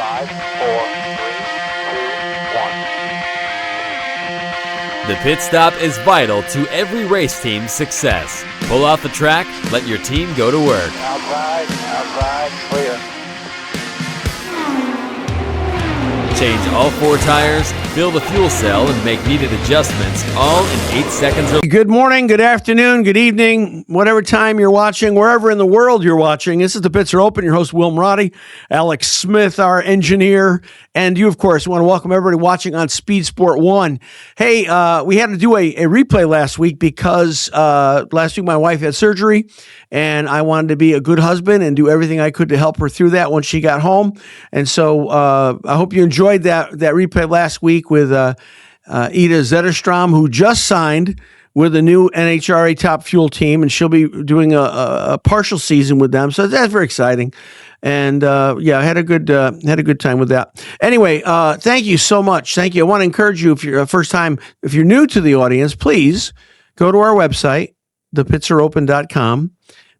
5, 4, 3, 2, 1. The pit stop is vital to every race team's success. Pull off the track, let your team go to work. Outside, clear. Change all 4 tires, fill the fuel cell, and make needed adjustments, all in 8 seconds. Good morning, good afternoon, good evening, whatever time you're watching, wherever in the world you're watching. This is The Pits Are Open. Your host, Will Marotti, Alex Smith, our engineer, and you, of course, want to welcome everybody watching on Speed Sport 1. Hey, we had to do a replay last week because last week my wife had surgery, and I wanted to be a good husband and do everything I could to help her through that once she got home. And so I hope you enjoyed that replay last week with Ida Zetterstrom, who just signed with a new NHRA Top Fuel team, and she'll be doing a partial season with them. So that's very exciting. And I had a good time with that. Anyway, thank you so much. Thank you. I want to encourage you, if you're if you're new to the audience, please go to our website, thepitsareopen.com.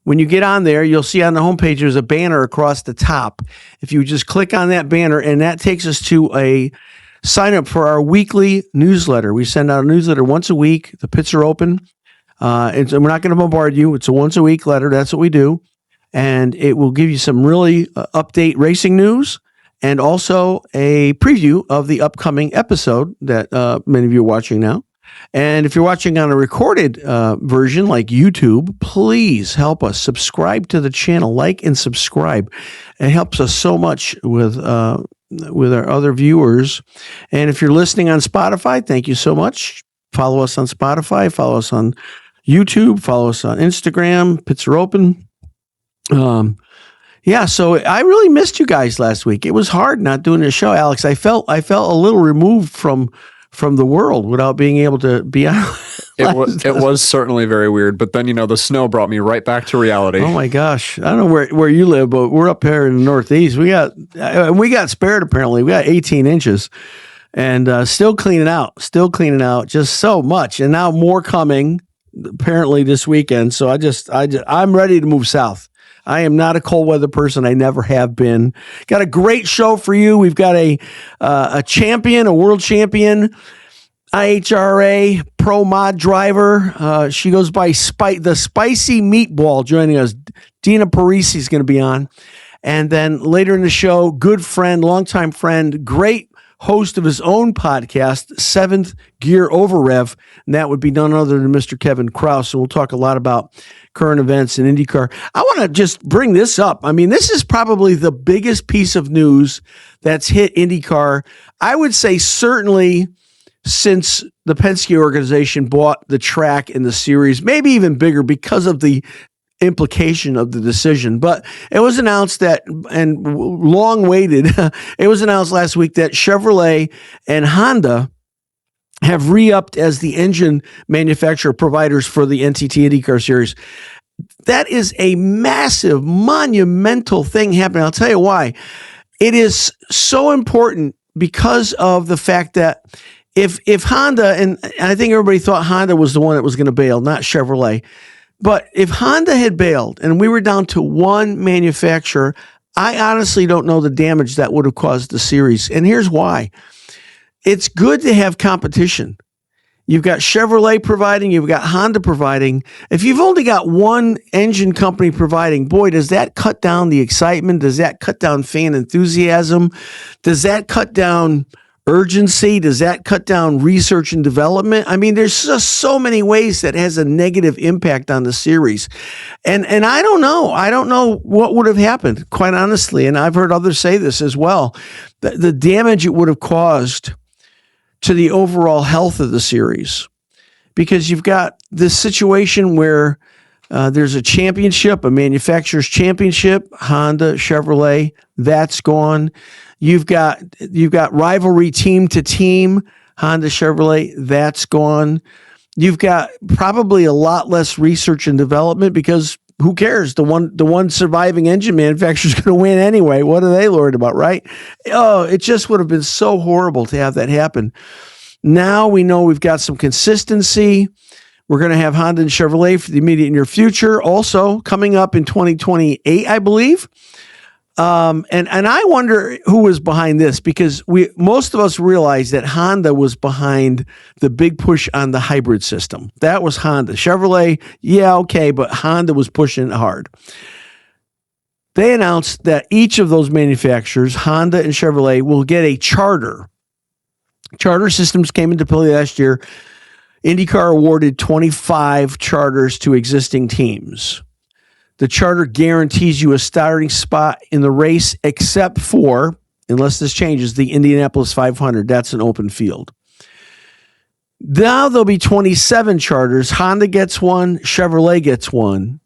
When you get on there, you'll see on the homepage there's a banner across the top. If you just click on that banner, and that takes us to a sign up for our weekly newsletter. We send out a newsletter once a week. The Pits Are Open. And we're not going to bombard you. It's a once a week letter. That's what we do. And it will give you some really update racing news and also a preview of the upcoming episode that many of you are watching now. And if you're watching on a recorded version like YouTube, please help us subscribe to the channel, like and subscribe. It helps us so much with our other viewers. And if you're listening on Spotify, thank you so much. Follow us on Spotify, follow us on YouTube, follow us on Instagram. Pits Are Open. So I really missed you guys last week. It was hard not doing a show, Alex. I felt a little removed from the world without being able to be on. It was certainly very weird, but then, the snow brought me right back to reality. Oh my gosh. I don't know where you live, but we're up here in the Northeast. We got spared apparently. We got 18 inches and still cleaning out, just so much. And now more coming apparently this weekend. So I'm ready to move south. I am not a cold weather person. I never have been. Got a great show for you. We've got a champion, a world champion, IHRA pro mod driver. She goes by the Spicy Meatball joining us. Dina Parise is going to be on. And then later in the show, good friend, longtime friend, great host of his own podcast, Seventh Gear Over Rev, and that would be none other than Mr. Kevin Krause. So we'll talk a lot about current events in IndyCar. I want to just bring this up. I mean, this is probably the biggest piece of news that's hit IndyCar. I would say certainly since the Penske organization bought the track in the series, maybe even bigger because of the implication of the decision. But it was announced that, and long waited, it was announced last week that Chevrolet and Honda have re-upped as the engine manufacturer providers for the NTT IndyCar Series. That is a massive, monumental thing happening. I'll tell you why. It is so important because of the fact that if Honda, and I think everybody thought Honda was the one that was going to bail, not Chevrolet, but if Honda had bailed and we were down to one manufacturer, I honestly don't know the damage that would have caused the series. And here's why. It's good to have competition. You've got Chevrolet providing, you've got Honda providing. If you've only got one engine company providing, boy, does that cut down the excitement? Does that cut down fan enthusiasm? Does that cut down urgency? Does that cut down research and development? I mean, there's just so many ways that has a negative impact on the series. And I don't know. I don't know what would have happened, quite honestly. And I've heard others say this as well. The damage it would have caused to the overall health of the series, because you've got this situation where there's a championship, a manufacturer's championship, Honda, Chevrolet, that's gone. You've got rivalry team to team, Honda, Chevrolet, that's gone. You've got probably a lot less research and development because who cares? The one surviving engine manufacturer is going to win anyway. What are they worried about, right? Oh, it just would have been so horrible to have that happen. Now we know we've got some consistency. We're going to have Honda and Chevrolet for the immediate near future. Also coming up in 2028, I believe. And I wonder who was behind this, because most of us realize that Honda was behind the big push on the hybrid system. That was Honda. Chevrolet, yeah, okay, but Honda was pushing it hard. They announced that each of those manufacturers, Honda and Chevrolet, will get a charter. Charter systems came into play last year. IndyCar awarded 25 charters to existing teams. The charter guarantees you a starting spot in the race, except for, unless this changes, the Indianapolis 500. That's an open field. Now there'll be 27 charters. Honda gets one, Chevrolet gets one.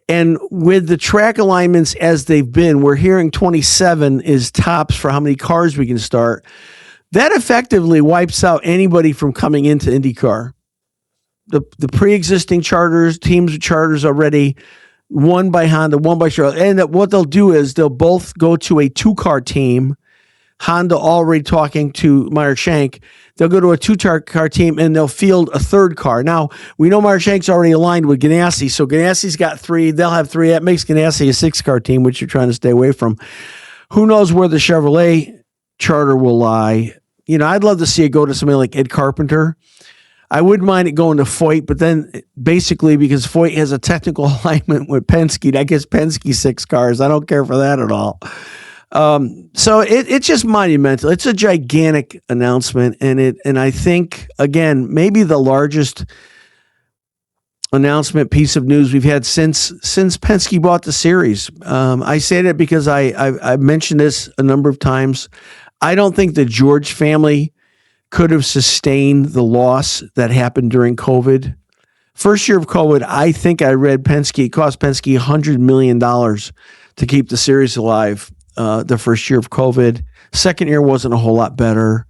And with the track alignments as they've been, we're hearing 27 is tops for how many cars we can start. That effectively wipes out anybody from coming into IndyCar. The pre-existing charters, teams with charters already, one by Honda, one by Chevrolet. And what they'll do is they'll both go to a two-car team. Honda already talking to Meyer Shank. They'll go to a two-car team, and they'll field a third car. Now, we know Meyer Shank's already aligned with Ganassi, so Ganassi's got 3. They'll have 3. That makes Ganassi a 6-car team, which you're trying to stay away from. Who knows where the Chevrolet charter will lie? You know, I'd love to see it go to somebody like Ed Carpenter. I wouldn't mind it going to Foyt, but then basically because Foyt has a technical alignment with Penske, that gets Penske 6 cars. I don't care for that at all. So it's just monumental. It's a gigantic announcement, and I think, again, maybe the largest announcement piece of news we've had since Penske bought the series. I say that because I've mentioned this a number of times. I don't think the George family could have sustained the loss that happened during COVID. First year of COVID, I think I read it cost Penske $100 million to keep the series alive. The first year of COVID. Second year wasn't a whole lot better.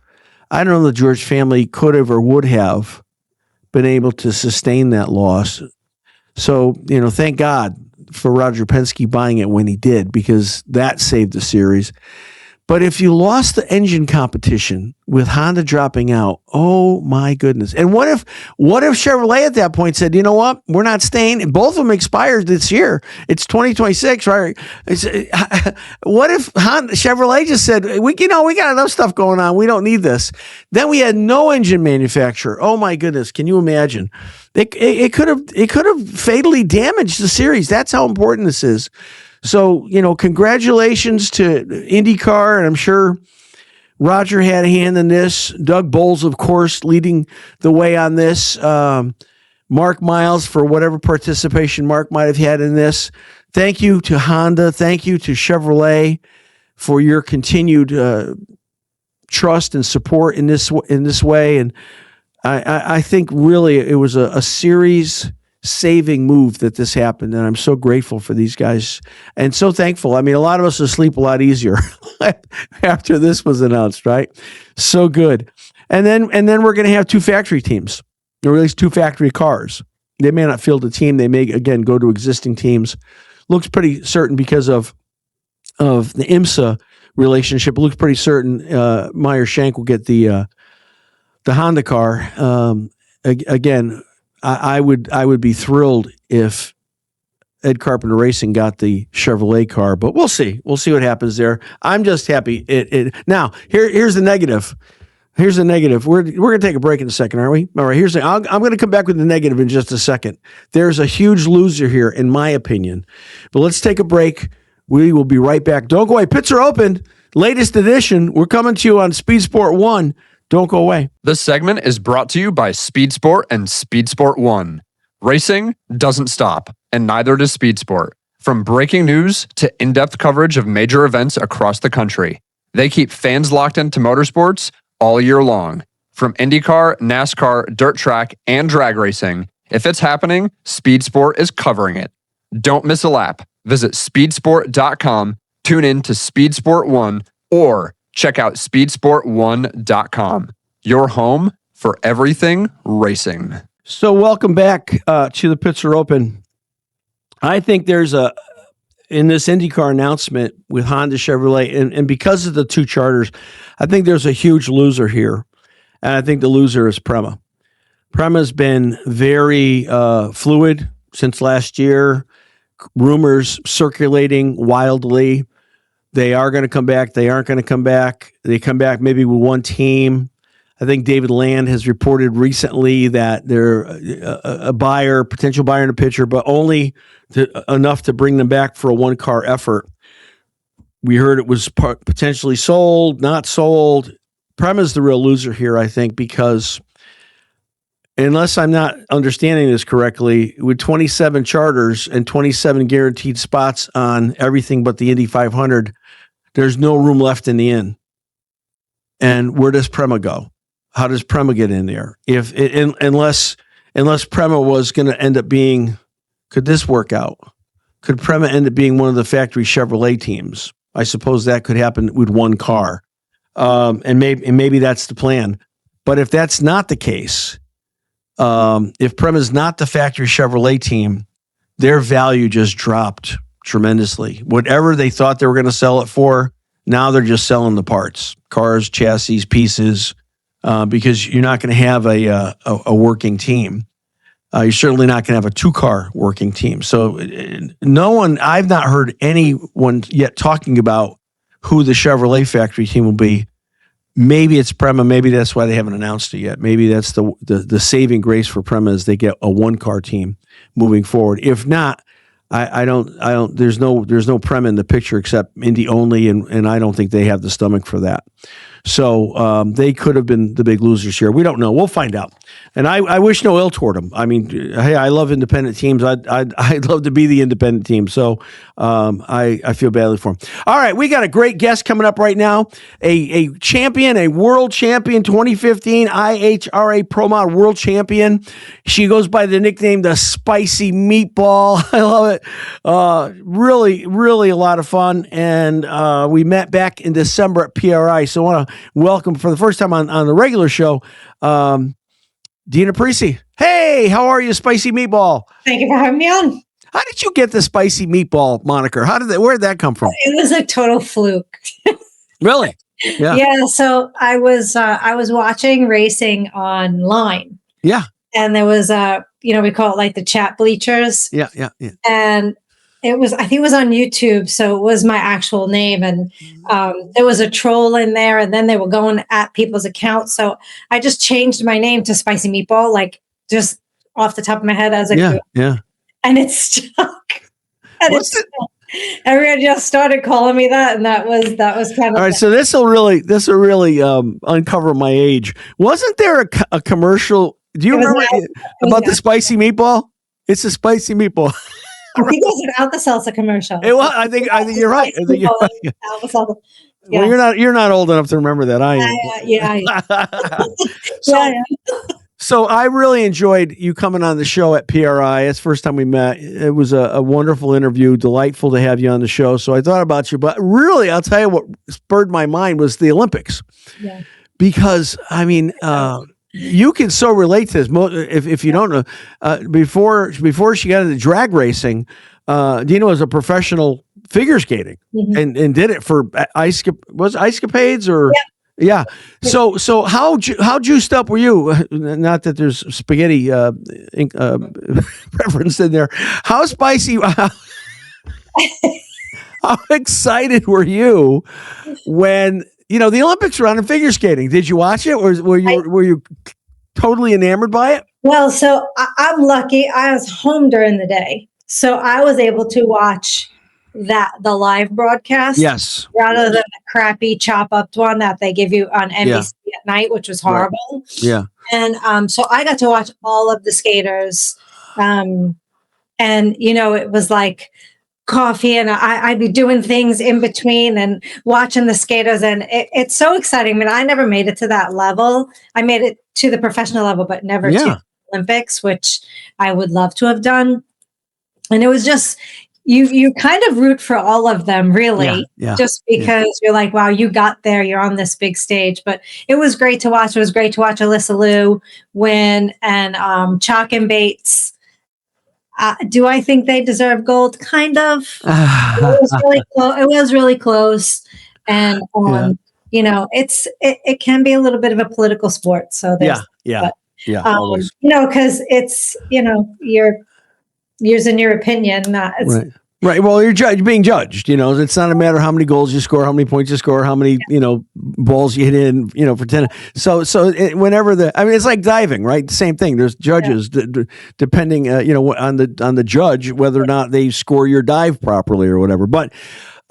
I don't know if the George family could have or would have been able to sustain that loss. So, you know, thank God for Roger Penske buying it when he did, because that saved the series. But if you lost the engine competition with Honda dropping out, oh my goodness. And what if Chevrolet at that point said, you know what, we're not staying. Both of them expired this year. It's 2026, right? What if Chevrolet just said, we got enough stuff going on. We don't need this. Then we had no engine manufacturer. Oh my goodness. Can you imagine? It could have fatally damaged the series. That's how important this is. So, you know, congratulations to IndyCar, and I'm sure Roger had a hand in this. Doug Bowles, of course, leading the way on this. Mark Miles for whatever participation Mark might have had in this. Thank you to Honda. Thank you to Chevrolet for your continued trust and support in this way. And I think really it was a series saving move that this happened, and I'm so grateful for these guys and so thankful. I mean, a lot of us will sleep a lot easier after this was announced, right? So good. And then we're going to have 2 factory teams, or at least 2 factory cars. They may not field a team. They may again go to existing teams. Looks pretty certain because of the IMSA relationship. It looks pretty certain Meyer Shank will get the Honda car. Again, I would be thrilled if Ed Carpenter Racing got the Chevrolet car, but we'll see. We'll see what happens there. I'm just happy. Now, here's the negative. Here's the negative. We're going to take a break in a second, aren't we? All right. I'm going to come back with the negative in just a second. There's a huge loser here, in my opinion. But let's take a break. We will be right back. Don't go away. Pits are open. Latest edition. We're coming to you on Speed Sport 1. Don't go away. This segment is brought to you by Speed Sport and Speed Sport 1. Racing doesn't stop, and neither does Speed Sport. From breaking news to in-depth coverage of major events across the country, they keep fans locked into motorsports all year long. From IndyCar, NASCAR, dirt track, and drag racing, if it's happening, Speed Sport is covering it. Don't miss a lap. Visit speedsport.com, tune in to Speed Sport 1, or check out speedsport1.com, your home for everything racing. So welcome back to the Pits Are Open. I think there's in this IndyCar announcement with Honda, Chevrolet, and because of the 2 charters, I think there's a huge loser here. And I think the loser is PREMA. PREMA's been very fluid since last year. Rumors circulating wildly. They are going to come back. They aren't going to come back. They come back maybe with one team. I think David Land has reported recently that they're a buyer, potential buyer and a pitcher, but only enough to bring them back for a one-car effort. We heard it was potentially sold, not sold. PREMA's the real loser here, I think, because unless I'm not understanding this correctly, with 27 charters and 27 guaranteed spots on everything but the Indy 500, there's no room left in the inn. And where does PREMA go? How does PREMA get in there? Unless PREMA was going to end up being, could this work out? Could PREMA end up being one of the factory Chevrolet teams? I suppose that could happen with one car. And maybe that's the plan. But if that's not the case, if PREMA is not the factory Chevrolet team, their value just dropped tremendously. Whatever they thought they were going to sell it for, now they're just selling the parts, cars, chassis, pieces, because you're not going to have a working team. You're certainly not going to have a two-car working team. So I've not heard anyone yet talking about who the Chevrolet factory team will be. Maybe it's PREMA. Maybe that's why they haven't announced it yet. Maybe that's the saving grace for PREMA is they get a one-car team moving forward. If not, I don't. There's no PREMA in the picture except Indy only, and I don't think they have the stomach for that. So they could have been the big losers here. We don't know. We'll find out. And I wish no ill toward them. I mean, hey, I love independent teams. I'd love to be the independent team. So I feel badly for them. All right, we got a great guest coming up right now. A champion, a world champion, 2015 IHRA Pro Mod world champion. She goes by the nickname the Spicy Meatball. I love it. Really, really a lot of fun. And we met back in December at PRI. So I want to welcome for the first time on the regular show, Dina Parise. Hey, how are you, Spicy Meatball? Thank you for having me on. How did you get the Spicy Meatball moniker? Where did that come from? It was a total fluke. Really? Yeah. Yeah. So I was watching racing online. Yeah. And there was we call it like the chat bleachers. Yeah. And I think it was on YouTube. So it was my actual name. And there was a troll in there, and then they were going at people's accounts. So I just changed my name to Spicy Meatball, like just off the top of my head as a yeah. And it stuck. And everyone just started calling me that, and that was kind of all right. So this will really uncover my age. Wasn't there a commercial? Do you remember about the Spicy Meatball? It's a Spicy Meatball. I think it was an Alka-Seltzer commercial. It was. I think you're right. I think you're right. Alka-Seltzer. Yeah. Well, you're not old enough to remember that. I am. So I really enjoyed you coming on the show at PRI. It's the first time we met. It was a wonderful interview. Delightful to have you on the show. So I thought about you, but really, I'll tell you what spurred my mind was the Olympics. Yeah. Because I mean, you can so relate to this. If you don't know, before she got into drag racing, Dina was a professional figure skating and did it for Ice Capades or yeah. So how juiced up were you? Not that there's spaghetti reference in there. How spicy? How excited were you when? The Olympics were on in figure skating. Did you watch it, or were you totally enamored by it? Well, so I'm lucky. I was home during the day, so I was able to watch the live broadcast. Yes, rather than the crappy chop up one that they give you on NBC at night, which was horrible. Right. Yeah, and so I got to watch all of the skaters, and it was like coffee, and I'd be doing things in between and watching the skaters, and it's so exciting. I mean, I never made it to that level. I made it to the professional level, but never to the Olympics, which I would love to have done. And it was just you kind of root for all of them, really, just because you're like, wow, you got there, you're on this big stage. But it was great to watch. It was great to watch Alyssa Liu win, and Chalk and Bates. Do I think they deserve gold? Kind of. It was really close. It was really close, and it can be a little bit of a political sport. So there's always. because it's you're using your opinion. It's Right. Well, you're being judged. It's not a matter how many goals you score, how many points you score, how many balls you hit in. For 10. So whenever it's like diving, right? Same thing. There's judges depending, on the judge whether or not they score your dive properly or whatever. But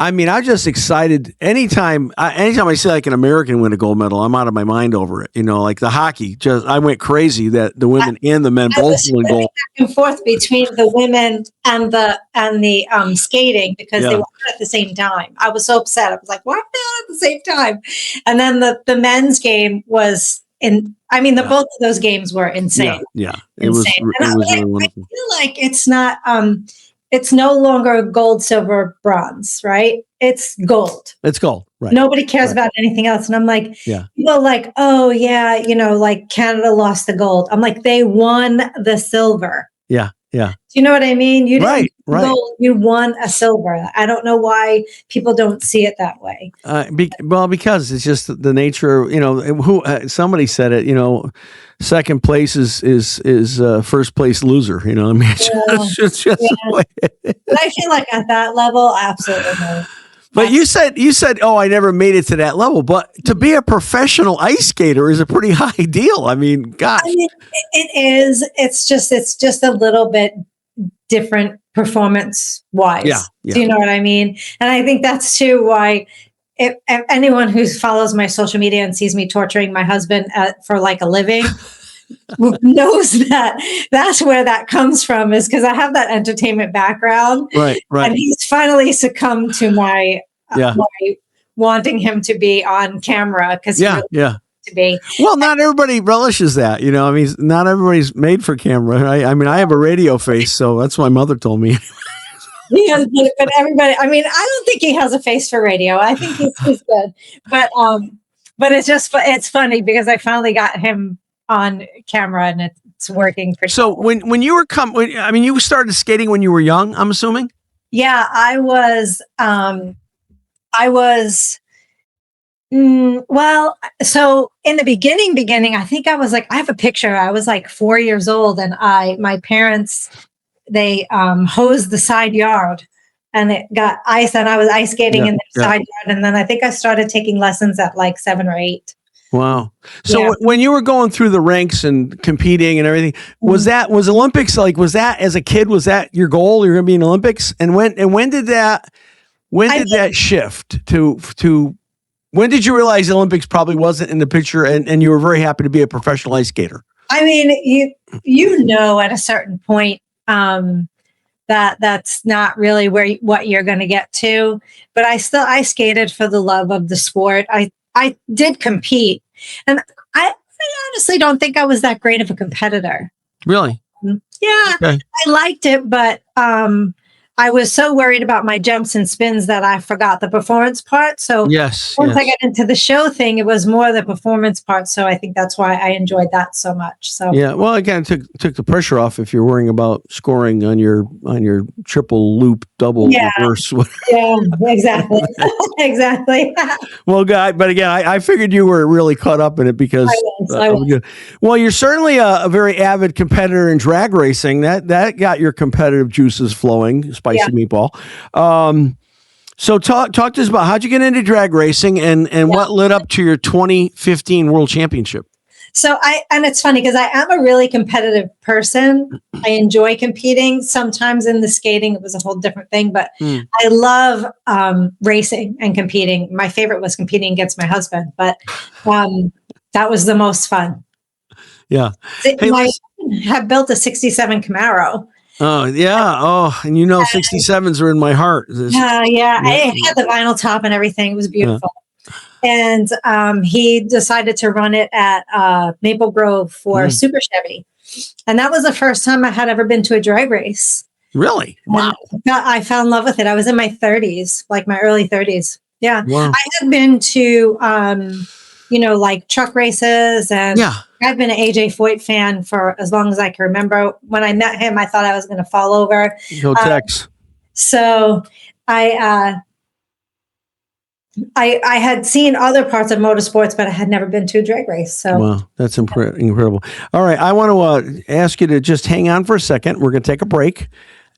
I'm just excited anytime I see like an American win a gold medal. I'm out of my mind over it. Like the hockey, I went crazy that the women and the men both won gold. Back and forth between the women and the skating because they were on at the same time. I was so upset. I was like, why are they on at the same time? And then the men's game was both of those games were insane. Yeah. It was really wonderful. I feel like it's not. It's no longer gold, silver, bronze, right? It's gold. It's gold, right? Nobody cares about anything else. And I'm like, people are like, oh yeah, like Canada lost the gold. I'm like, they won the silver. Yeah. Do you know what I mean? You didn't right. gold, you won a silver. I don't know why people don't see it that way. Because it's just the nature. Somebody said it. Second place is first place loser. It's just the way it is. But I feel like at that level, absolutely not. But you said, oh, I never made it to that level. But to be a professional ice skater is a pretty high deal. Gosh. It is. It's just a little bit different performance wise. Yeah. Do you know what I mean? And I think that's too why if anyone who follows my social media and sees me torturing my husband for like a living knows that's where that comes from, is because I have that entertainment background. Right. And he's finally succumbed to my wanting him to be on camera because to be. Well, not everybody relishes that, not everybody's made for camera. Right? I have a radio face, so that's what my mother told me. But everybody, I don't think he has a face for radio. I think he's good. But it's funny because I finally got him on camera and it's working pretty So well. when you were you started skating when you were young, I'm assuming? Yeah, I was so in the beginning, I think I was like, I have a picture. I was like 4 years old and my parents, they hosed the side yard and it got ice and I was ice skating in the side yard. And then I think I started taking lessons at like 7 or 8. Wow. So when you were going through the ranks and competing and everything, was Olympics, was that as a kid, was that your goal? You're going to be in Olympics? And when did that shift to when did you realize the Olympics probably wasn't in the picture and you were very happy to be a professional ice skater? At a certain point, that's not really what you're going to get to, but I skated for the love of the sport. I did compete, and I honestly don't think I was that great of a competitor. Really? Yeah, okay. I liked it, but I was so worried about my jumps and spins that I forgot the performance part. So once I got into the show thing, it was more the performance part. So I think that's why I enjoyed that so much. So well, again, took the pressure off if you're worrying about scoring on your triple loop, double reverse. Yeah, exactly, exactly. Well, but again, I figured you were really caught up in it because I was. Well, you're certainly a very avid competitor in drag racing. That got your competitive juices flowing. Spicy Meatball. So talk to us about how'd you get into drag racing and what led up to your 2015 World Championship? So and it's funny because I am a really competitive person. I enjoy competing. Sometimes in the skating, it was a whole different thing, but I love racing and competing. My favorite was competing against my husband, but that was the most fun. Yeah. I have built a 67 Camaro. Oh, yeah. Oh, and 67s are in my heart. I had the vinyl top and everything. It was beautiful. Yeah. And he decided to run it at Maple Grove for Super Chevy. And that was the first time I had ever been to a drag race. Really? Wow. I fell in love with it. I was in my 30s, like my early 30s. Yeah. Wow. I had been to, like truck races and I've been an AJ Foyt fan for as long as I can remember. When I met him, I thought I was going to fall over. Go Tex. So I had seen other parts of motorsports, but I had never been to a drag race. So wow, that's incredible. All right, I want to ask you to just hang on for a second. We're going to take a break.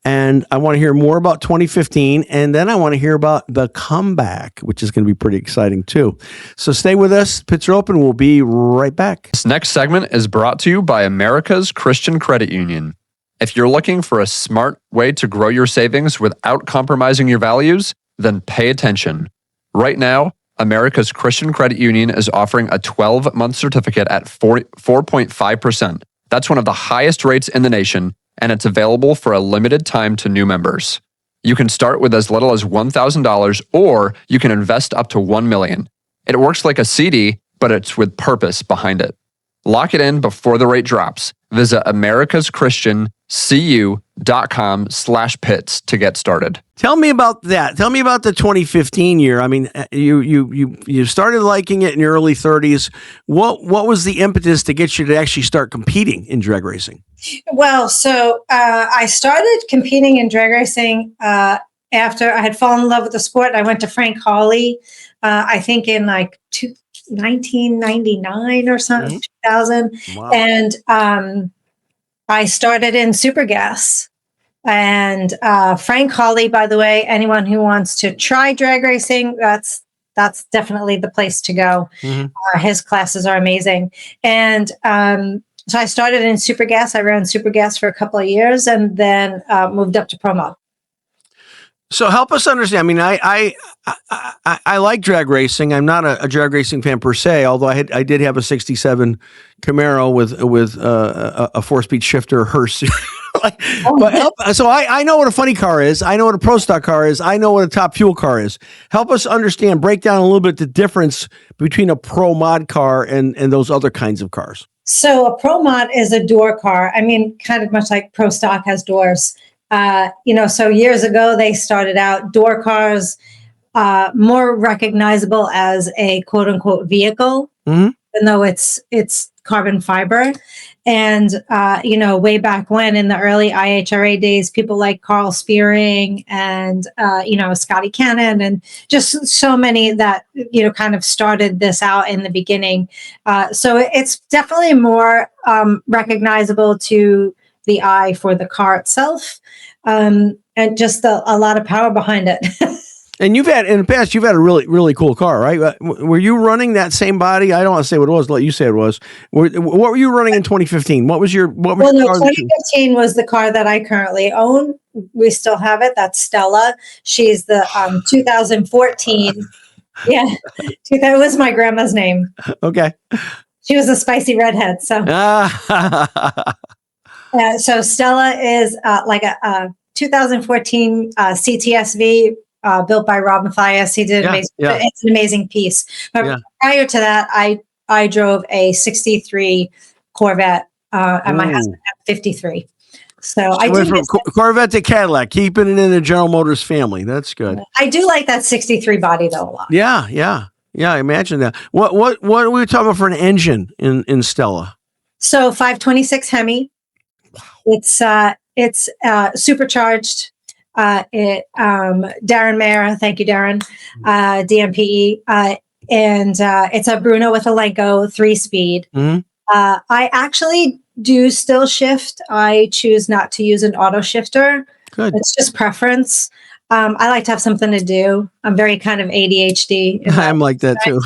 And I want to hear more about 2015. And then I want to hear about the comeback, which is going to be pretty exciting too. So stay with us. Pits are open. We'll be right back. This next segment is brought to you by America's Christian Credit Union. If you're looking for a smart way to grow your savings without compromising your values, then pay attention. Right now, America's Christian Credit Union is offering a 12-month certificate at 4.5%. That's one of the highest rates in the nation, and it's available for a limited time to new members. You can start with as little as $1,000, or you can invest up to $1 million. It works like a CD, but it's with purpose behind it. Lock it in before the rate drops. Visit americaschristiancu.com/pits to get started. Tell me about that. Tell me about the 2015 year. I mean, you started liking it in your early 30s. What was the impetus to get you to actually start competing in drag racing? Well, so I started competing in drag racing after I had fallen in love with the sport. I went to Frank Hawley, I think in like 1999 or something, 2000. Wow. And I started in Super Gas. And Frank Hawley, by the way, anyone who wants to try drag racing, that's definitely the place to go. His classes are amazing. And so I started in Super Gas. I ran Super Gas for a couple of years and then moved up to PREMA. So help us understand. I mean, I like drag racing. I'm not a drag racing fan per se, although I did have a '67 Camaro with a 4-speed shifter hearse. So I know what a funny car is. I know what a pro stock car is. I know what a top fuel car is. Help us understand. Break down a little bit the difference between a pro mod car and those other kinds of cars. So a pro mod is a door car. I mean, kind of much like pro stock has doors. So years ago, they started out door cars, more recognizable as a quote unquote vehicle, even though it's carbon fiber. And, way back when in the early IHRA days, people like Carl Spearing and, Scotty Cannon and just so many that, kind of started this out in the beginning. So it's definitely more recognizable to the eye for the car itself, and just a lot of power behind it. And in the past, you've had a really, really cool car, right? Were you running that same body? I don't want to say what it was, let you say it was. What were you running in 2015? What was your car? 2015 was the car that I currently own. We still have it. That's Stella. She's the 2014. Yeah, that was my grandma's name. Okay. She was a spicy redhead. So. So Stella is like a 2014 CTSV built by Rob Mathias. He did amazing. Yeah. It's an amazing piece. But prior to that, I drove a 63 Corvette, and my husband had 53. So I went from Corvette to Cadillac, keeping it in the General Motors family. That's good. I do like that 63 body though a lot. Yeah. I imagine that. What are we talking about for an engine in Stella? So 526 Hemi. It's supercharged. Darren Mayer, thank you, Darren, DMPE, and it's a Bruno with a Lenko 3-speed. I actually do still shift. I choose not to use an auto shifter. Good. It's just preference. I like to have something to do. I'm very kind of ADHD. I'm like that too.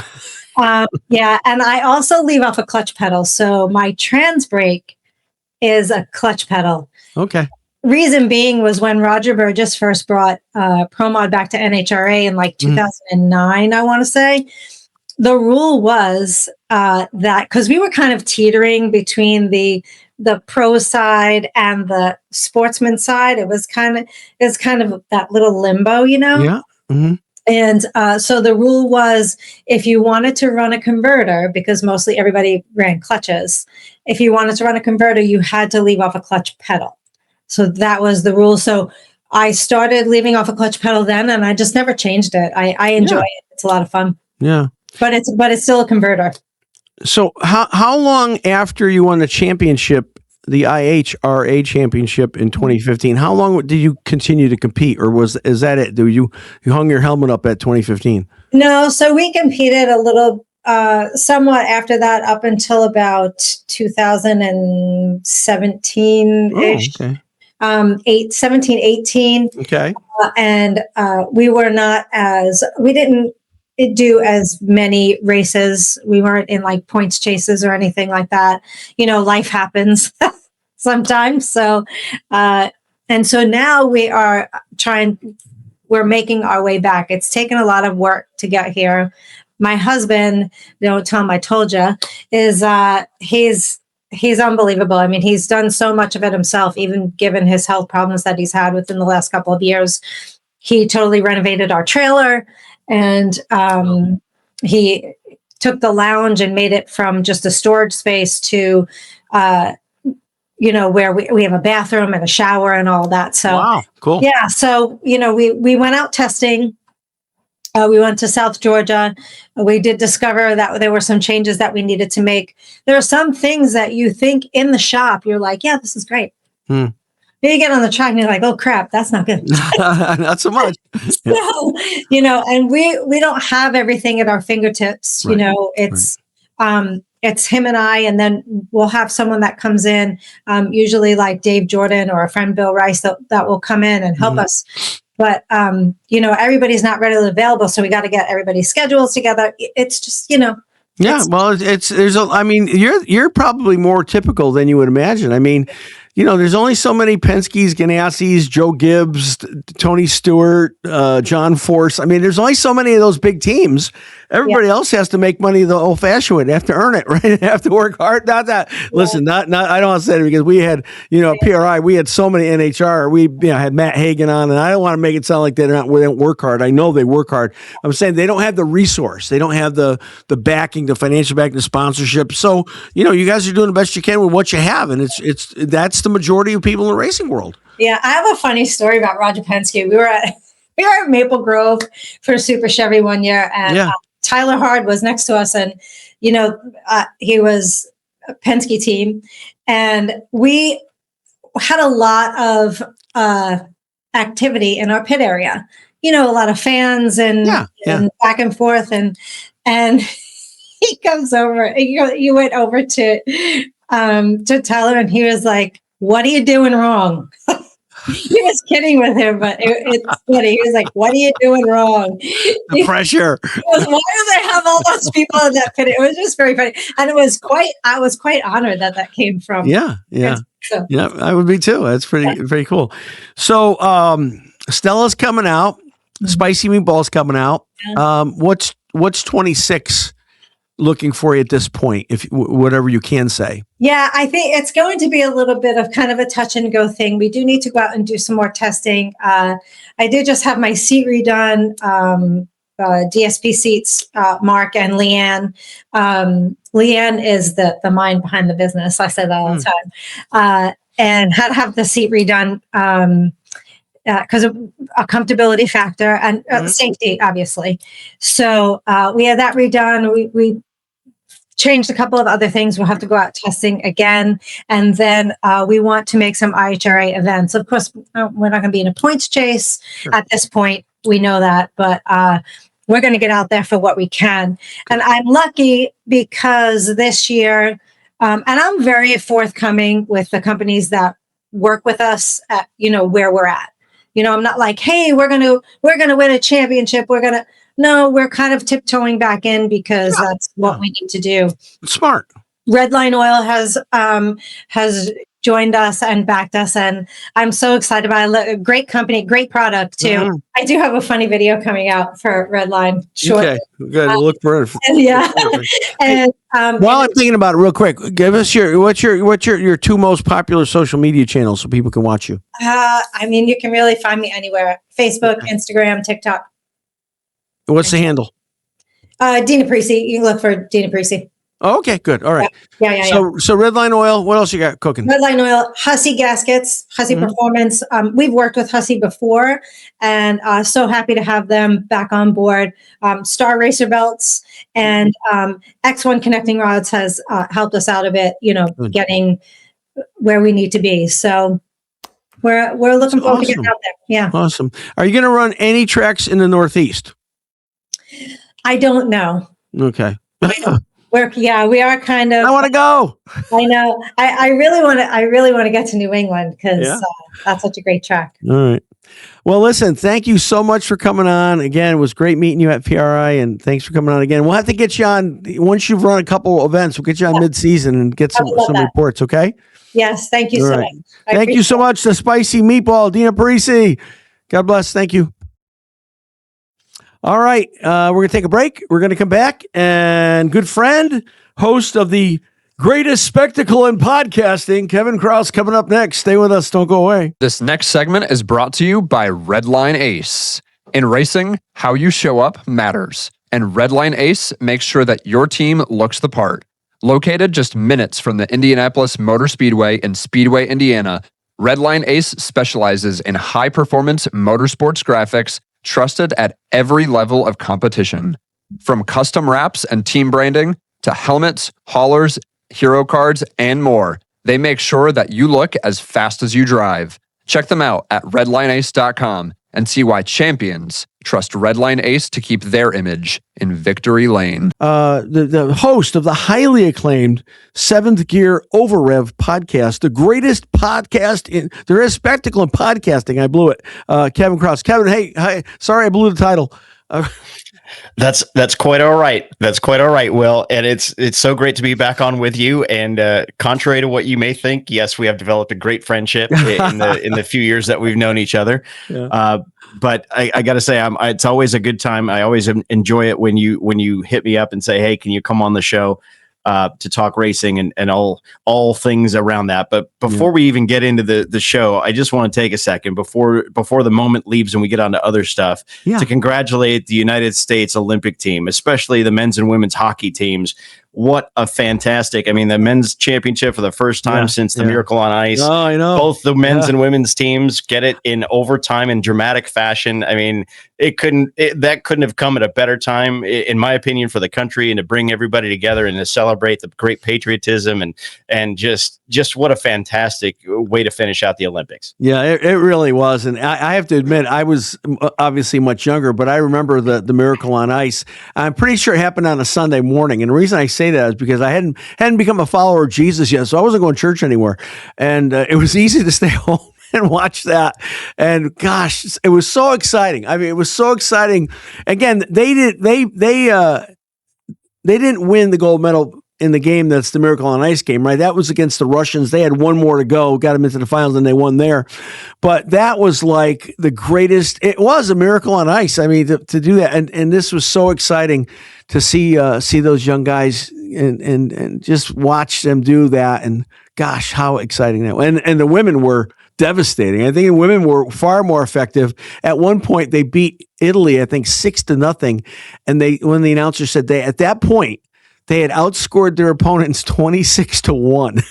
And I also leave off a clutch pedal. So my trans brake is a clutch pedal. Okay. Reason being was when Roger Burgess first brought Pro Mod back to NHRA in like 2009, I want to say. The rule was that because we were kind of teetering between the pro side and the sportsman side, it was kind of that little limbo, Yeah. Mm-hmm. And so the rule was if you wanted to run a converter, because mostly everybody ran clutches, if you wanted to run a converter, you had to leave off a clutch pedal. So that was the rule. So I started leaving off a clutch pedal then, and I just never changed it. I enjoy it. It's a lot of fun. Yeah. But it's still a converter. So how long after you won the championship, the IHRA championship in 2015, how long did you continue to compete, or is that it? You hung your helmet up at 2015? No, so we competed a little, somewhat after that, up until about 2017-ish. Oh, okay. 17, 18. Okay. And we didn't do as many races. We weren't in like points chases or anything like that. Life happens sometimes. So, and so now we're making our way back. It's taken a lot of work to get here. My husband, don't tell him I told you, is he's unbelievable. I mean, he's done so much of it himself, even given his health problems that he's had within the last couple of years. He totally renovated our trailer, and he took the lounge and made it from just a storage space to, where we have a bathroom and a shower and all that. So, wow, cool. Yeah. So, we went out testing. We went to South Georgia. We did discover that there were some changes that we needed to make. There are some things that you think in the shop, you're like, yeah, this is great. Then you get on the track and you're like, oh crap, that's not good. Not so much. So, and we don't have everything at our fingertips. Right. It's him and I, and then we'll have someone that comes in, usually like Dave Jordan or a friend Bill Rice that will come in and help us. But everybody's not readily available, so we got to get everybody's schedules together. It's just Yeah, well, you're probably more typical than you would imagine. I mean, there's only so many Penske's, Ganassis, Joe Gibbs, Tony Stewart, John Force. I mean, there's only so many of those big teams. Everybody else has to make money the old-fashioned way. They have to earn it, right? They have to work hard. Not that. Listen, not. I don't want to say it because we had, PRI. We had so many NHR. We had Matt Hagan on, and I don't want to make it sound like they don't work hard. I know they work hard. I'm saying they don't have the resource. They don't have the backing, the financial backing, the sponsorship. So you guys are doing the best you can with what you have, and that's the majority of people in the racing world. Yeah, I have a funny story about Roger Penske. We were at Maple Grove for Super Chevy one year, and Tyler Hard was next to us, and he was a Penske team, and we had a lot of activity in our pit area. A lot of fans and back and forth, and he comes over. You went over to Tyler, and he was like, "What are you doing wrong?" He was kidding with him, but it's funny. He was like, "What are you doing wrong?" The pressure. He goes, "Why do they have all those people in that pit?" It was just very funny, and I was quite honored that came from. Yeah. So. Yeah, I would be too. That's pretty cool. So, Stella's coming out. Spicy Meatball's coming out. What's 26 looking for you at this point, if whatever you can say? Yeah, I think it's going to be a little bit of kind of a touch and go thing. We do need to go out and do some more testing. I did just have my seat redone, DSP seats, Mark and Leanne. Leanne is the mind behind the business. I say that all the time. And had to have the seat redone because of a comfortability factor and safety, obviously. So we had that redone. We changed a couple of other things. We'll have to go out testing again. And then we want to make some IHRA events. Of course, we're not going to be in a points chase at this point. We know that, but we're going to get out there for what we can. And I'm lucky because this year, and I'm very forthcoming with the companies that work with us at, where we're at. I'm not like, hey, we're going to win a championship. We're kind of tiptoeing back in because that's what we need to do. Smart. Redline Oil has joined us and backed us, and I'm so excited about it. Great company, great product too. Mm-hmm. I do have a funny video coming out for Redline shortly. Okay, good. Look for it. And while I'm thinking about it, real quick, give us what's your two most popular social media channels so people can watch you. You can really find me anywhere: Facebook, Instagram, TikTok. What's the handle? Dina Parise. You can look for Dina Parise. Oh, okay, good. All right. Yeah. So Redline Oil, what else you got cooking? Redline Oil, Hussey Gaskets, Hussey Performance. We've worked with Hussey before, and so happy to have them back on board. Star Racer Belts and X1 Connecting Rods has helped us out a bit, getting where we need to be. So we're looking forward to getting out there. Yeah. Awesome. Are you going to run any tracks in the Northeast? I don't know. Okay. we are kind of. I want to go. I know. I really want to get to New England because that's such a great track. All right. Well, listen, thank you so much for coming on. Again, it was great meeting you at PRI, and thanks for coming on again. We'll have to get you on once you've run a couple events. We'll get you on mid-season and get some reports, okay? Yes, thank you so much. Thank you so much, the Spicy Meatball, Dina Parise. God bless. Thank you. All right, we're going to take a break. We're going to come back, and good friend, host of the greatest spectacle in podcasting, Kevin Krause, coming up next. Stay with us. Don't go away. This next segment is brought to you by Redline Ace. In racing, how you show up matters, and Redline Ace makes sure that your team looks the part. Located just minutes from the Indianapolis Motor Speedway in Speedway, Indiana, Redline Ace specializes in high-performance motorsports graphics trusted at every level of competition. From custom wraps and team branding to helmets, haulers, hero cards, and more, they make sure that you look as fast as you drive. Check them out at redlineace.com and see why champions trust Redline Ace to keep their image in victory lane. The host of the highly acclaimed Seventh Gear Over Rev podcast, the greatest podcast there is spectacle in podcasting. I blew it. Kevin Krause. Kevin, hey, hi. Sorry, I blew the title. That's quite all right. That's quite all right, Will. And it's so great to be back on with you. And contrary to what you may think, yes, we have developed a great friendship in the few years that we've known each other. Yeah. But I got to say, it's always a good time. I always enjoy it when you hit me up and say, "Hey, can you come on the show to talk racing and all things around that?" But before we even get into the show, I just want to take a second before the moment leaves and we get on to other stuff to congratulate the United States Olympic team, especially the men's and women's hockey teams. What a fantastic, the men's championship for the first time since the Miracle on Ice. Oh, I know. Both the men's and women's teams get it in overtime in dramatic fashion. That couldn't have come at a better time, in my opinion, for the country and to bring everybody together and to celebrate the great patriotism and just what a fantastic way to finish out the Olympics. Yeah, it really was. And I have to admit, I was obviously much younger, but I remember the Miracle on Ice. I'm pretty sure it happened on a Sunday morning. And the reason I say that is because I hadn't become a follower of Jesus yet, so I wasn't going to church anymore. And it was easy to stay home and watch that. And gosh, it was so exciting. It was so exciting. Again, they didn't win the gold medal in the game that's the Miracle on Ice game, right? That was against the Russians. They had one more to go, got them into the finals, and they won there. But that was like the greatest. It was a Miracle on Ice. To do that, and this was so exciting to see those young guys and just watch them do that. And gosh, how exciting that was. And the women were devastating. I think the women were far more effective. At one point, they beat Italy, I think 6-0, and when the announcer said at that point, they had outscored their opponents 26-1.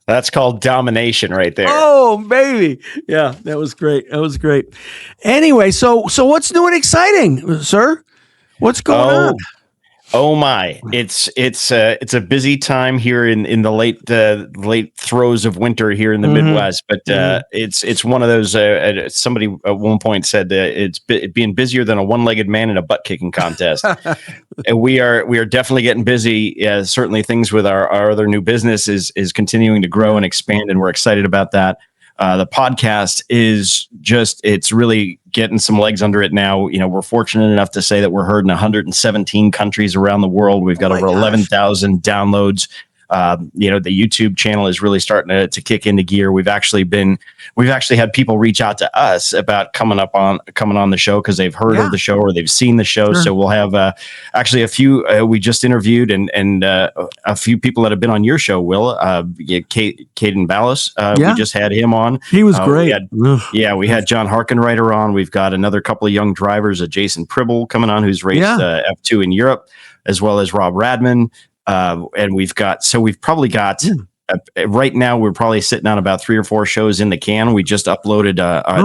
That's called domination right there. Oh, baby. Yeah, that was great. Anyway, so what's new and exciting, sir? What's going on? Oh my! It's a busy time here in the late throes of winter here in the Midwest, but it's one of those. Somebody at one point said that it's being busier than a one-legged man in a butt kicking contest. And we are definitely getting busy. Certainly, things with our other new business is continuing to grow and expand, and we're excited about that. The podcast is it's really getting some legs under it now. We're fortunate enough to say that we're heard in 117 countries around the world. We've got over 11,000 downloads. The YouTube channel is really starting to kick into gear. We've actually had people reach out to us about coming on the show because they've heard of the show or they've seen the show. Sure. So we'll have actually a few we just interviewed and a few people that have been on your show. Will Caden Ballas, we just had him on. He was great. We had John Harkenreiter on. We've got another couple of young drivers, Jason Pribble coming on, who's raced F2 in Europe, as well as Rob Radman. And we've probably got right now we're probably sitting on about 3 or 4 shows in the can. We just uploaded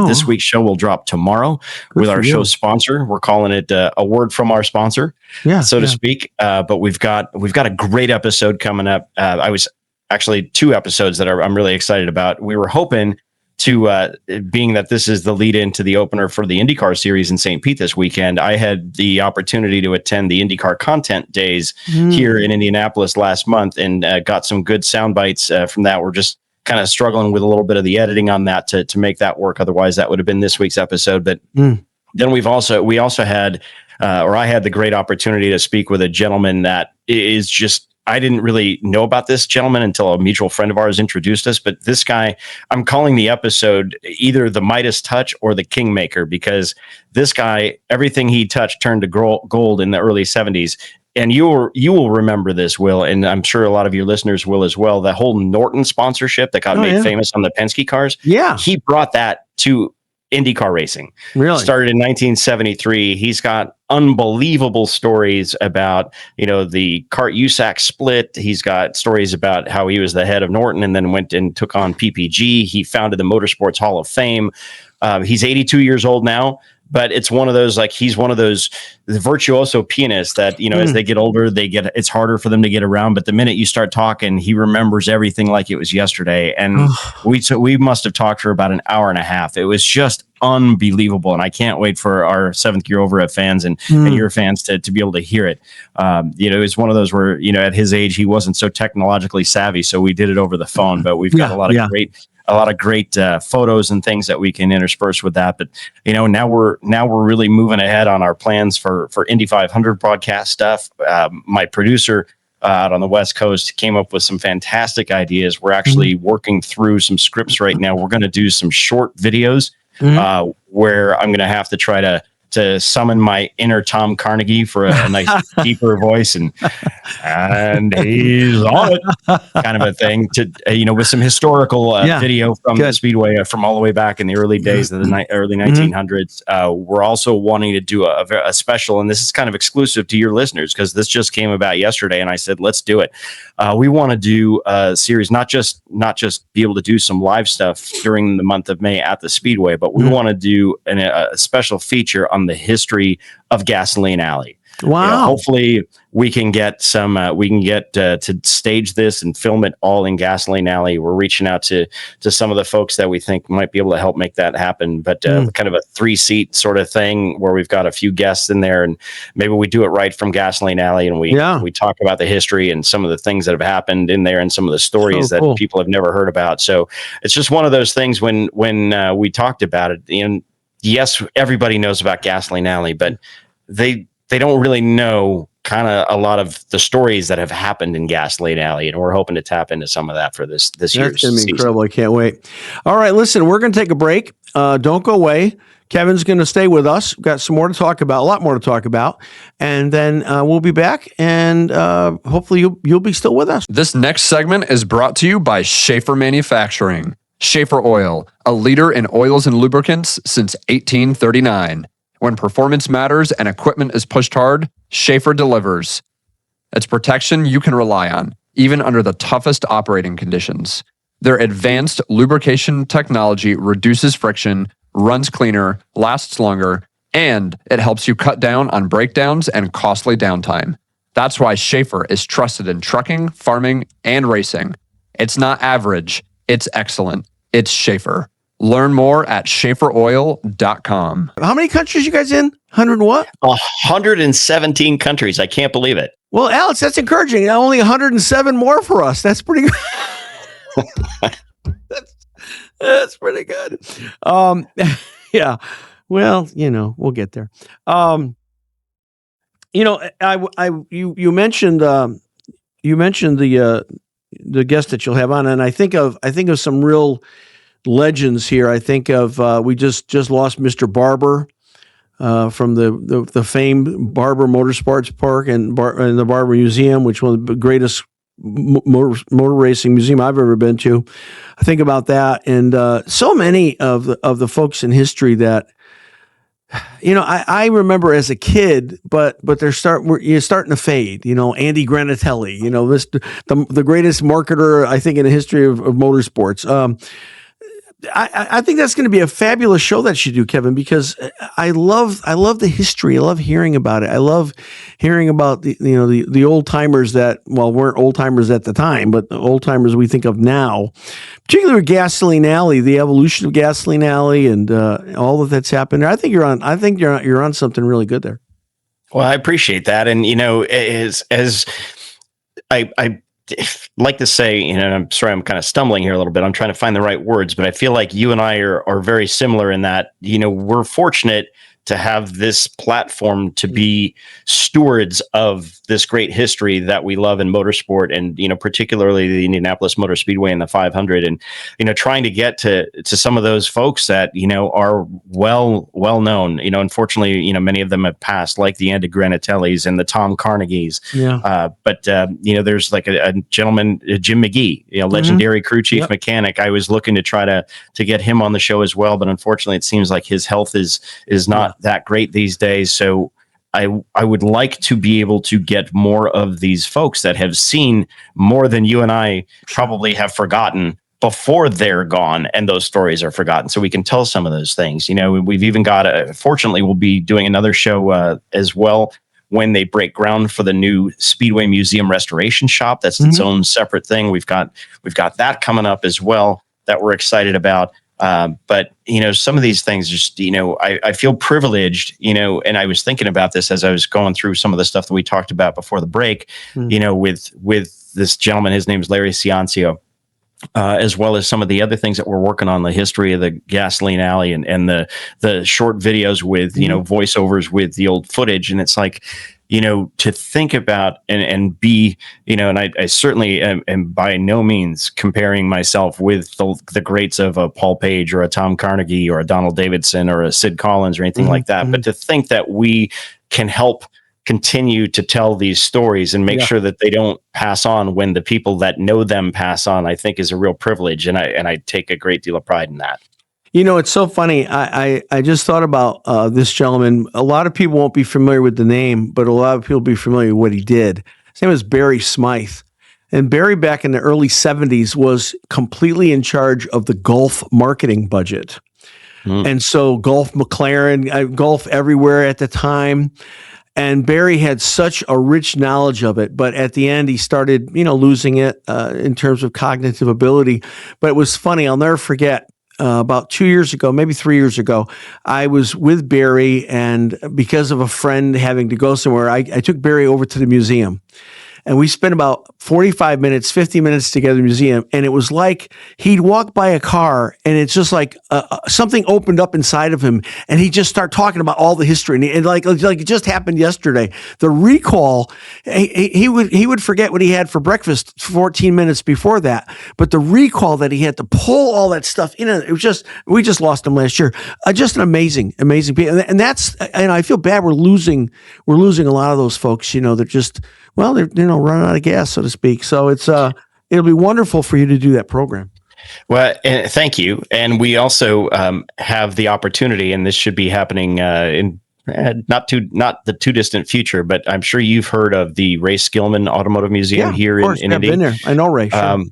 this week's show will drop tomorrow with our show sponsor. We're calling it a word from our sponsor, so to speak. But we've got a great episode coming up. I was actually 2 episodes that I'm really excited about. We were hoping being that this is the lead into the opener for the IndyCar Series in St. Pete this weekend, I had the opportunity to attend the IndyCar Content Days here in Indianapolis last month, and got some good sound bites from that. We're just kind of struggling with a little bit of the editing on that to make that work. Otherwise, that would have been this week's episode. But then we also had, or I had the great opportunity to speak with a gentleman that is just, I didn't really know about this gentleman until a mutual friend of ours introduced us. But this guy, I'm calling the episode either the Midas Touch or the Kingmaker, because this guy, everything he touched turned to gold in the early 70s. And you will remember this, Will, and I'm sure a lot of your listeners will as well. The whole Norton sponsorship that got made famous on the Penske cars. Yeah, he brought that to IndyCar racing. Really? Started in 1973. He's got unbelievable stories about, the Cart USAC split. He's got stories about how he was the head of Norton and then went and took on PPG. He founded the Motorsports Hall of Fame. He's 82 years old now. But it's one of those, he's one of those virtuoso pianists that, as they get older, it's harder for them to get around. But the minute you start talking, he remembers everything like it was yesterday. And we must have talked for about an hour and a half. It was just unbelievable. And I can't wait for our Seventh Gear Overhead fans and your fans to be able to hear it. It was one of those where, at his age, he wasn't so technologically savvy. So we did it over the phone, but we've got a lot of great photos and things that we can intersperse with that. But now we're really moving ahead on our plans for Indy 500 broadcast stuff. My producer out on the West Coast came up with some fantastic ideas. We're actually working through some scripts right now. We're going to do some short videos where I'm going to have to try to summon my inner Tom Carnegie for a nice deeper voice and he's on it kind of a thing to, with some historical video from the Speedway from all the way back in the early days of the early 1900s. We're also wanting to do a special, and this is kind of exclusive to your listeners because this just came about yesterday, and I said, let's do it. We want to do a series, not just be able to do some live stuff during the month of May at the Speedway, but we want to do a special feature on the history of Gasoline Alley. Wow. Hopefully we can get to stage this and film it all in Gasoline Alley. We're reaching out to some of the folks that we think might be able to help make that happen, but kind of a 3-seat sort of thing where we've got a few guests in there, and maybe we do it right from Gasoline Alley, and we talk about the history and some of the things that have happened in there and some of the stories that people have never heard about. So it's just one of those things when we talked about it, and yes, everybody knows about Gasoline Alley, but they don't really know kind of a lot of the stories that have happened in Gasoline Alley, and we're hoping to tap into some of that for this year's season. That's going to be incredible. I can't wait. All right, listen, we're going to take a break. Don't go away. Kevin's going to stay with us. We've got some more to talk about, a lot more to talk about, and then we'll be back, and hopefully you'll be still with us. This next segment is brought to you by Schaefer Manufacturing. Schaefer Oil, a leader in oils and lubricants since 1839. When performance matters and equipment is pushed hard, Schaefer delivers. It's protection you can rely on, even under the toughest operating conditions. Their advanced lubrication technology reduces friction, runs cleaner, lasts longer, and it helps you cut down on breakdowns and costly downtime. That's why Schaefer is trusted in trucking, farming, and racing. It's not average, it's excellent. It's Schaefer. Learn more at SchaeferOil.com. How many countries you guys in? 100 what? 117 countries. I can't believe it. Well, Alex, that's encouraging. Only 107 more for us. That's pretty good. that's pretty good. Yeah. Well, we'll get there. You mentioned the guest that you'll have on, and I think of some real legends here. I think of we just lost Mr. Barber from the famed Barber Motorsports Park and the Barber Museum, which is one of the greatest motor racing museum I've ever been to. I think about that, and so many of the folks in history that I remember as a kid, but you're starting to fade. Andy Granatelli, the greatest marketer I think in the history of motorsports. I think that's going to be a fabulous show that you do, Kevin, because I love the history. I love hearing about it. I love hearing about the old timers that, well, weren't old timers at the time, but the old timers we think of now, particularly with Gasoline Alley, the evolution of Gasoline Alley, and all that's happened there. I think you're on something really good there. Well, I appreciate that, and as I like to say, and I'm sorry, I'm kind of stumbling here a little bit. I'm trying to find the right words, but I feel like you and I are very similar in that, we're fortunate to have this platform to be stewards of this great history that we love in motorsport, and particularly the Indianapolis Motor Speedway and the 500, and trying to get to some of those folks that are well known. Unfortunately, many of them have passed, like the Andy Granatellis and the Tom Carnegies. Yeah. But there's like a gentleman, Jim McGee, legendary crew chief mechanic. I was looking to try to get him on the show as well, but unfortunately, it seems like his health is not that great these days. So I would like to be able to get more of these folks that have seen more than you and I probably have forgotten before they're gone, and those stories are forgotten. So we can tell some of those things. We've even got fortunately, we'll be doing another show as well when they break ground for the new Speedway Museum Restoration Shop. That's its own separate thing. We've got that coming up as well that we're excited about. But some of these things just, I feel privileged, and I was thinking about this as I was going through some of the stuff that we talked about before the break, with this gentleman. His name is Larry Ciancio, as well as some of the other things that we're working on, the history of the Gasoline Alley and the short videos with, voiceovers with the old footage. And it's like, to think about and be, and I certainly am by no means comparing myself with the greats of a Paul Page or a Tom Carnegie or a Donald Davidson or a Sid Collins or anything like that. But to think that we can help continue to tell these stories and make sure that they don't pass on when the people that know them pass on, I think is a real privilege. And I take a great deal of pride in that. It's so funny. I just thought about this gentleman. A lot of people won't be familiar with the name, but a lot of people will be familiar with what he did. His name was Barry Smythe. And Barry, back in the early 70s, was completely in charge of the Gulf marketing budget. And so Gulf McLaren, Gulf everywhere at the time. And Barry had such a rich knowledge of it, but at the end he started, losing it in terms of cognitive ability. But it was funny. I'll never forget. About 2 years ago, maybe 3 years ago, I was with Barry, and because of a friend having to go somewhere, I took Barry over to the museum. And we spent about 45 minutes, 50 minutes together in the museum. And it was like he'd walk by a car and it's just like something opened up inside of him. And he'd just start talking about all the history. And like it just happened yesterday. The recall, he would forget what he had for breakfast 14 minutes before that. But the recall that he had to pull all that stuff in, it was just, we just lost him last year. Just an amazing people. And that's, and I feel bad we're losing a lot of those folks, they're just, well, they're running out of gas, so to speak. So it'll be wonderful for you to do that program. Well, thank you. And we also have the opportunity, and this should be happening in not the too distant future, but I'm sure you've heard of the Ray Skillman Automotive Museum here in Indy. I've been there. I know Ray. Sure.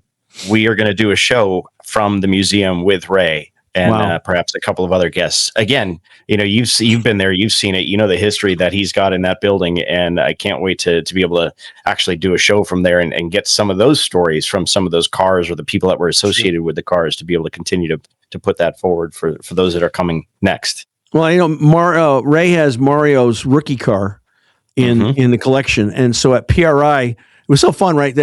We are going to do a show from the museum with Ray. And perhaps a couple of other guests. Again, you've been there, you've seen it, the history that he's got in that building, and I can't wait to be able to actually do a show from there and get some of those stories from some of those cars or the people that were associated with the cars to be able to continue to put that forward for those that are coming next. Well, Ray has Mario's rookie car in the collection, and so at PRI. It was so fun, right?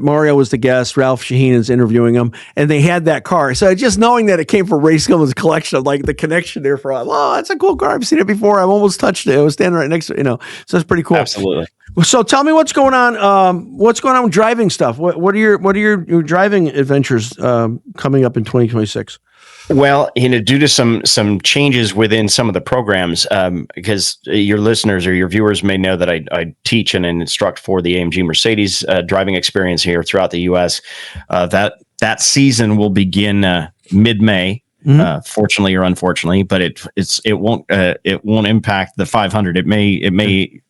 Mario was the guest. Ralph Shaheen is interviewing him, and they had that car. So just knowing that it came from Ray Skillman's collection, like the connection there for, that's a cool car. I've seen it before. I've almost touched it. I was standing right next to it, So it's pretty cool. Absolutely. So tell me what's going on. What's going on with driving stuff? What are your driving adventures coming up in 2026? Well, due to some changes within some of the programs, because your listeners or your viewers may know that I teach and instruct for the AMG Mercedes driving experience here throughout the U.S. That season will begin mid-May, fortunately or unfortunately, but it won't impact the 500. It may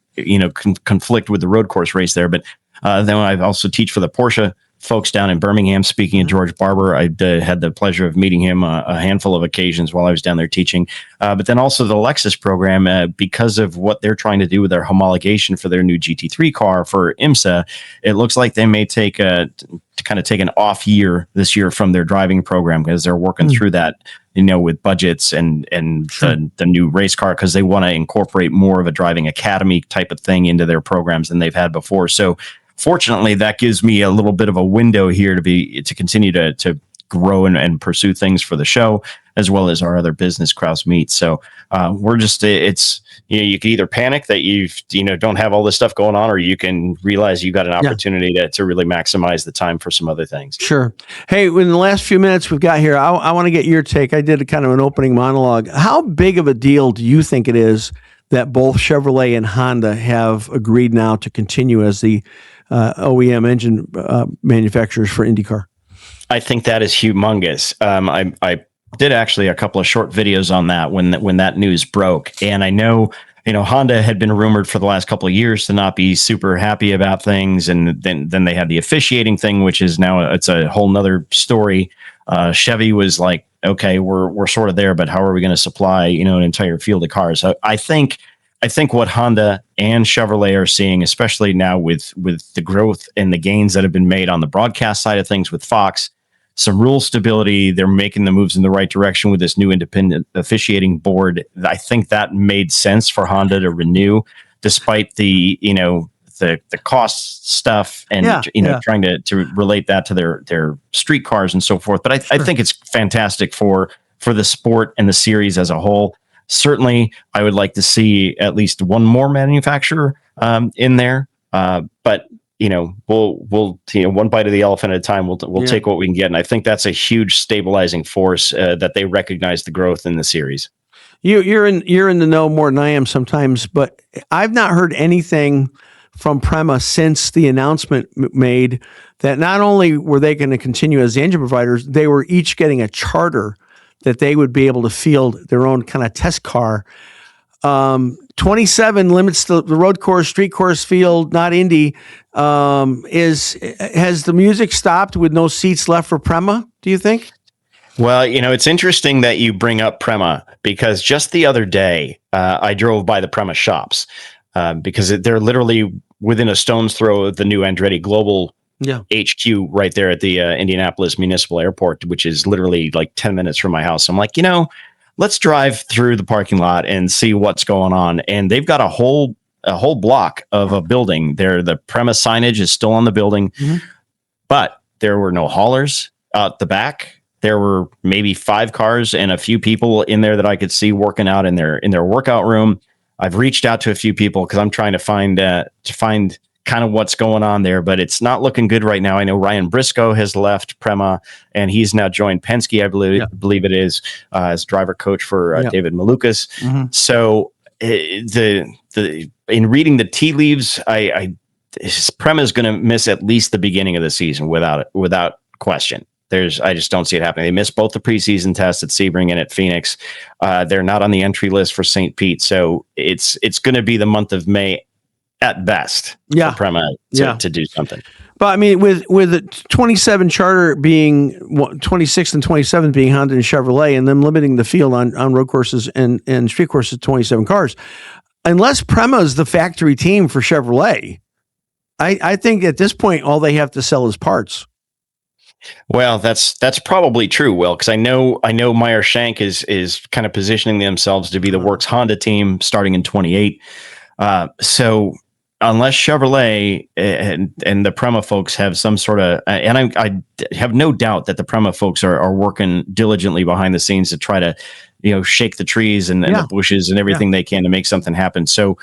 conflict with the road course race there, but then I also teach for the Porsche folks down in Birmingham. Speaking of George Barber, I had the pleasure of meeting him a handful of occasions while I was down there teaching. But then also the Lexus program, because of what they're trying to do with their homologation for their new GT3 car for IMSA, it looks like they may take an off year this year from their driving program because they're working through that, with budgets and the new race car, because they want to incorporate more of a driving academy type of thing into their programs than they've had before. So fortunately, that gives me a little bit of a window here to continue to grow and pursue things for the show, as well as our other business, Krause Meats. So we're just, you can either panic that you don't have all this stuff going on, or you can realize you got an opportunity to really maximize the time for some other things. Sure. Hey, in the last few minutes we've got here, I want to get your take. I did a kind of an opening monologue. How big of a deal do you think it is that both Chevrolet and Honda have agreed now to continue as the OEM engine manufacturers for IndyCar? I think that is humongous. I did actually a couple of short videos on that when that news broke, and I know Honda had been rumored for the last couple of years to not be super happy about things, and then they had the officiating thing, which is now it's a whole nother story. Chevy was like, okay, we're sort of there, but how are we going to supply an entire field of cars? I think what Honda and Chevrolet are seeing, especially now with the growth and the gains that have been made on the broadcast side of things with Fox, some rule stability, they're making the moves in the right direction with this new independent officiating board. I think that made sense for Honda to renew, despite the cost stuff and trying to relate that to their street cars and so forth. But I think it's fantastic for the sport and the series as a whole. Certainly, I would like to see at least one more manufacturer in there. But we'll one bite of the elephant at a time. We'll take what we can get, and I think that's a huge stabilizing force that they recognize the growth in the series. You're in the know more than I am sometimes, but I've not heard anything from PREMA since the announcement made that not only were they going to continue as the engine providers, they were each getting a charter that they would be able to field their own kind of test car. 27 limits the road course, street course field, not Indy. Has the music stopped with no seats left for PREMA, do you think? Well, it's interesting that you bring up PREMA, because just the other day, I drove by the PREMA shops because they're literally within a stone's throw of the new Andretti Global HQ right there at the Indianapolis Municipal Airport, which is literally like 10 minutes from my house. I'm like, let's drive through the parking lot and see what's going on. And they've got a whole block of a building there. The PREMA signage is still on the building, but there were no haulers out the back. There were maybe 5 cars and a few people in there that I could see working out in their workout room. I've reached out to a few people because I'm trying to find kind of what's going on there, but it's not looking good right now. I know Ryan Briscoe has left PREMA, and he's now joined Penske, I believe it is, as driver coach for David Malukas. So in reading the tea leaves, PREMA is going to miss at least the beginning of the season without question. I just don't see it happening. They missed both the preseason tests at Sebring and at Phoenix. They're not on the entry list for St. Pete, so it's going to be the month of May at best for PREMA to do something. But I mean, with the 27 charter being 26 and 27 being Honda and Chevrolet, and them limiting the field on road courses and street courses to 27 cars, unless PREMA is the factory team for Chevrolet, I think at this point all they have to sell is parts. Well, that's probably true, Will, because I know Meyer Shank is kind of positioning themselves to be the Works Honda team starting in 28. So unless Chevrolet and the PREMA folks have some sort of, and I have no doubt that the PREMA folks are working diligently behind the scenes to try to, shake the trees and the bushes and everything they can to make something happen. So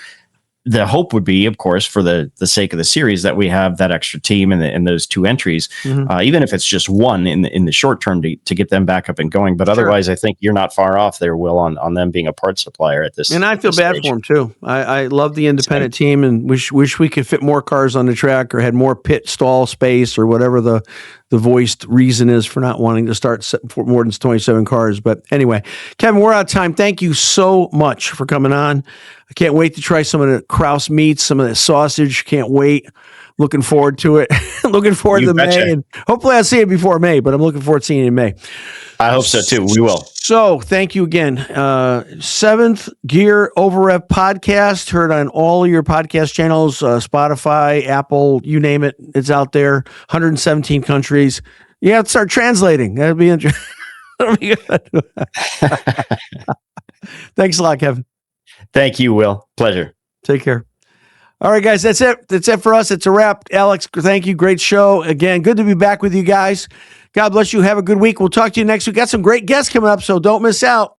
the hope would be, of course, for the sake of the series, that we have that extra team and those 2 entries, even if it's just one in the short term to get them back up and going. But otherwise, I think you're not far off there, Will, on them being a parts supplier at this. And I feel bad for them too. I love the independent team and wish we could fit more cars on the track or had more pit stall space or whatever the voiced reason is for not wanting to start for more than 27 cars. But anyway, Kevin, we're out of time. Thank you so much for coming on. I can't wait to try some of the Krause meats, some of the sausage. Can't wait. Looking forward to it. Looking forward You to betcha. May. And hopefully I'll see it before May, but I'm looking forward to seeing it in May. I hope so too. We will. So thank you again. Seventh Gear Overrev podcast, heard on all of your podcast channels, Spotify, Apple, you name it. It's out there. 117 countries. You have to start translating. That'd be interesting. That'd be good. Thanks a lot, Kevin. Thank you, Will. Pleasure. Take care. All right, guys, that's it. That's it for us. It's a wrap. Alex, thank you. Great show. Again, good to be back with you guys. God bless you. Have a good week. We'll talk to you next week. Got some great guests coming up, so don't miss out.